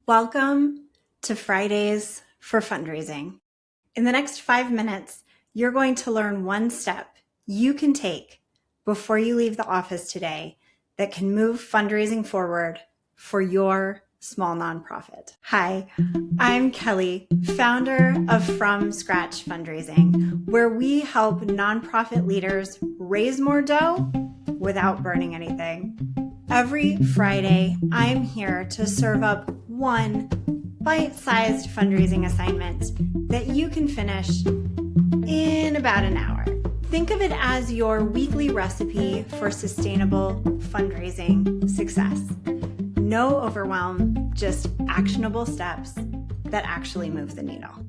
Welcome to Fridays for Fundraising. In the next 5 minutes, you're going to learn one step you can take before you leave the office today that can move fundraising forward for your small nonprofit. Hi, I'm Kelly, founder of From Scratch Fundraising, where we help nonprofit leaders raise more dough without burning anything. Every Friday, I'm here to serve up one bite-sized fundraising assignment that you can finish in about an hour. Think of it as your weekly recipe for sustainable fundraising success. No overwhelm, just actionable steps that actually move the needle.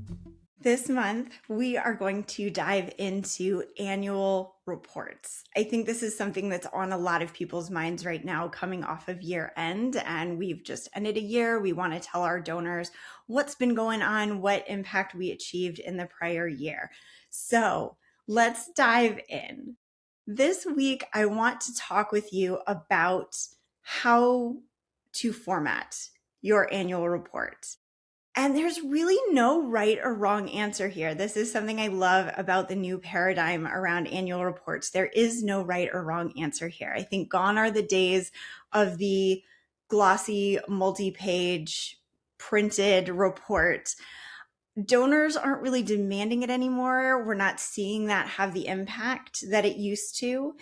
This month, we are going to dive into annual reports. I think this is something that's on a lot of people's minds right now coming off of year end, and we've just ended a year. We want to tell our donors what's been going on, what impact we achieved in the prior year. So let's dive in. This week, I want to talk with you about how to format your annual report. And there's really no right or wrong answer here. This is something I love about the new paradigm around annual reports. There is no right or wrong answer here. I think gone are the days of the glossy, multi-page printed report. Donors aren't really demanding it anymore. We're not seeing that have the impact that it used to.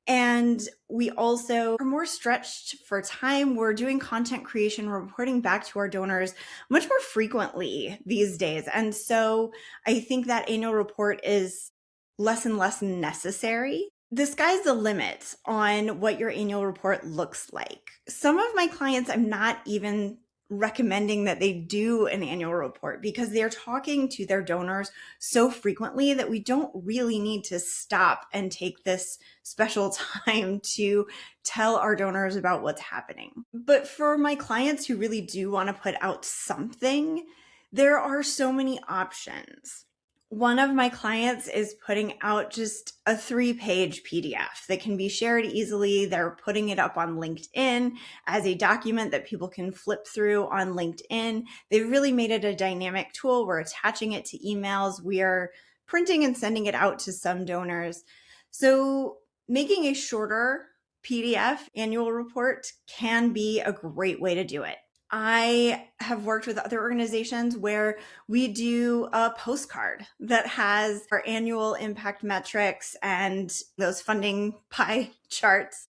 And we also are more stretched for time. We're doing content creation, reporting back to our donors much more frequently these days. And so I think that annual report is less and less necessary. The sky's the limit on what your annual report looks like. Some of my clients, I'm not even recommending that they do an annual report because they're talking to their donors so frequently that we don't really need to stop and take this special time to tell our donors about what's happening. But for my clients who really do want to put out something, there are so many options. One of my clients is putting out just a 3-page PDF that can be shared easily. They're putting it up on LinkedIn as a document that people can flip through on LinkedIn. They've really made it a dynamic tool. We're attaching it to emails. We are printing and sending it out to some donors. So making a shorter PDF annual report can be a great way to do it. I have worked with other organizations where we do a postcard that has our annual impact metrics and those funding pie charts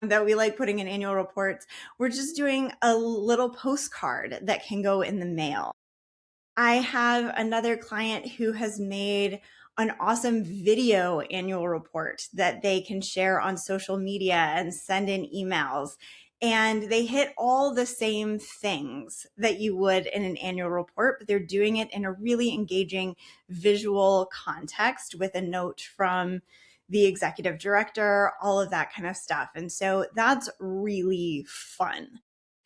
that we like putting in annual reports. We're just doing a little postcard that can go in the mail. I have another client who has made an awesome video annual report that they can share on social media and send in emails. And they hit all the same things that you would in an annual report, but they're doing it in a really engaging visual context with a note from the executive director, all of that kind of stuff. And so that's really fun.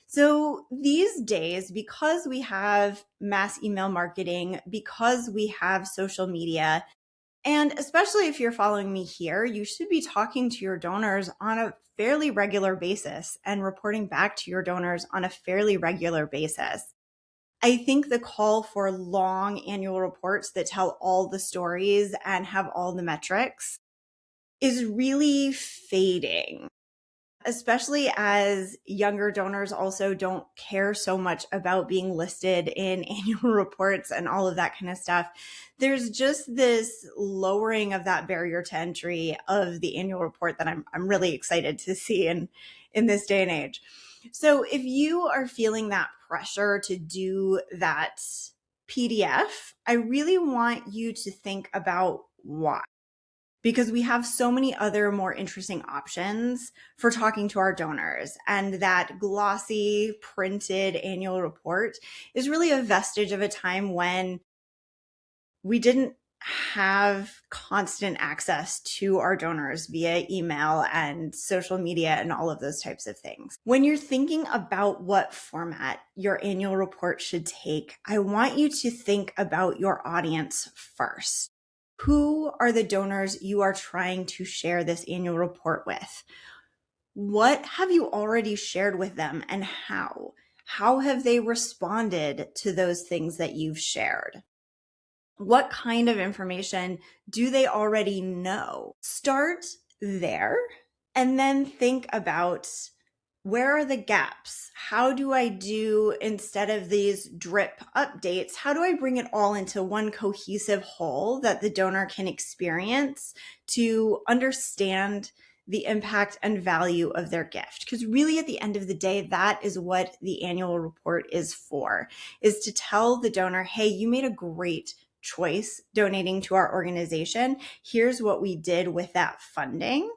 So these days, because we have mass email marketing, because we have social media, and especially if you're following me here, you should be talking to your donors on a fairly regular basis and reporting back to your donors on a fairly regular basis. I think the call for long annual reports that tell all the stories and have all the metrics is really fading, especially as younger donors also don't care so much about being listed in annual reports and all of that kind of stuff. There's just this lowering of that barrier to entry of the annual report that I'm really excited to see in this day and age. So if you are feeling that pressure to do that PDF, I really want you to think about why. Because we have so many other more interesting options for talking to our donors. And that glossy printed annual report is really a vestige of a time when we didn't have constant access to our donors via email and social media and all of those types of things. When you're thinking about what format your annual report should take, I want you to think about your audience first. Who are the donors you are trying to share this annual report with? What have you already shared with them and how? How have they responded to those things that you've shared? What kind of information do they already know? Start there and then think about, where are the gaps? How do I do, instead of these drip updates, how do I bring it all into one cohesive whole that the donor can experience to understand the impact and value of their gift? Because really, at the end of the day, that is what the annual report is for, is to tell the donor, hey, you made a great choice donating to our organization. Here's what we did with that funding.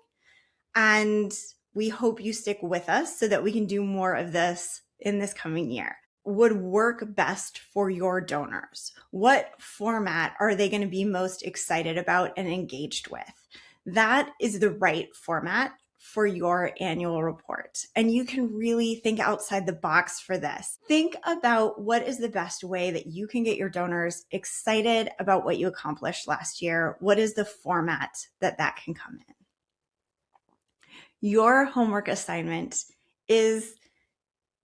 And we hope you stick with us so that we can do more of this in this coming year. Would work best for your donors? What format are they going to be most excited about and engaged with? That is the right format for your annual report. And you can really think outside the box for this. Think about what is the best way that you can get your donors excited about what you accomplished last year. What is the format that can come in? Your homework assignment is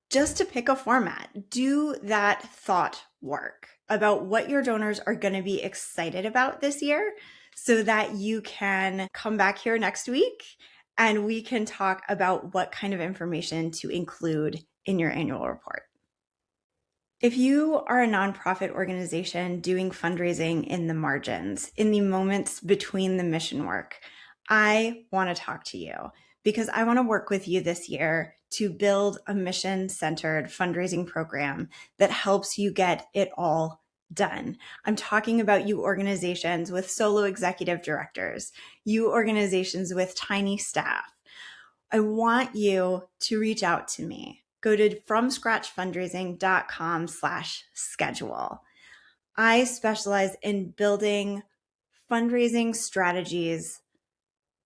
just to pick a format. Do that thought work about what your donors are going to be excited about this year, so that you can come back here next week and we can talk about what kind of information to include in your annual report. If you are a nonprofit organization doing fundraising in the margins, in the moments between the mission work, I want to talk to you because I want to work with you this year to build a mission-centered fundraising program that helps you get it all done. I'm talking about you organizations with solo executive directors, you organizations with tiny staff. I want you to reach out to me. Go to fromscratchfundraising.com/schedule. I specialize in building fundraising strategies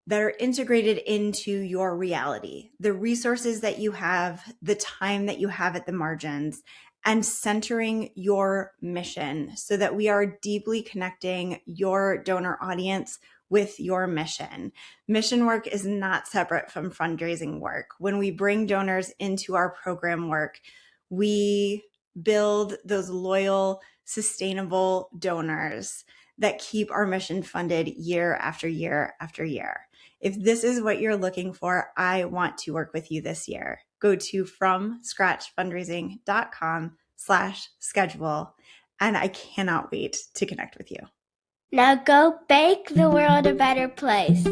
that are integrated into your reality, the resources that you have, the time that you have at the margins, and centering your mission so that we are deeply connecting your donor audience with your mission. Mission work is not separate from fundraising work. When we bring donors into our program work, we build those loyal, sustainable donors that keep our mission funded year after year after year. If this is what you're looking for, I want to work with you this year. Go to fromscratchfundraising.com/schedule, and I cannot wait to connect with you. Now go make the world a better place.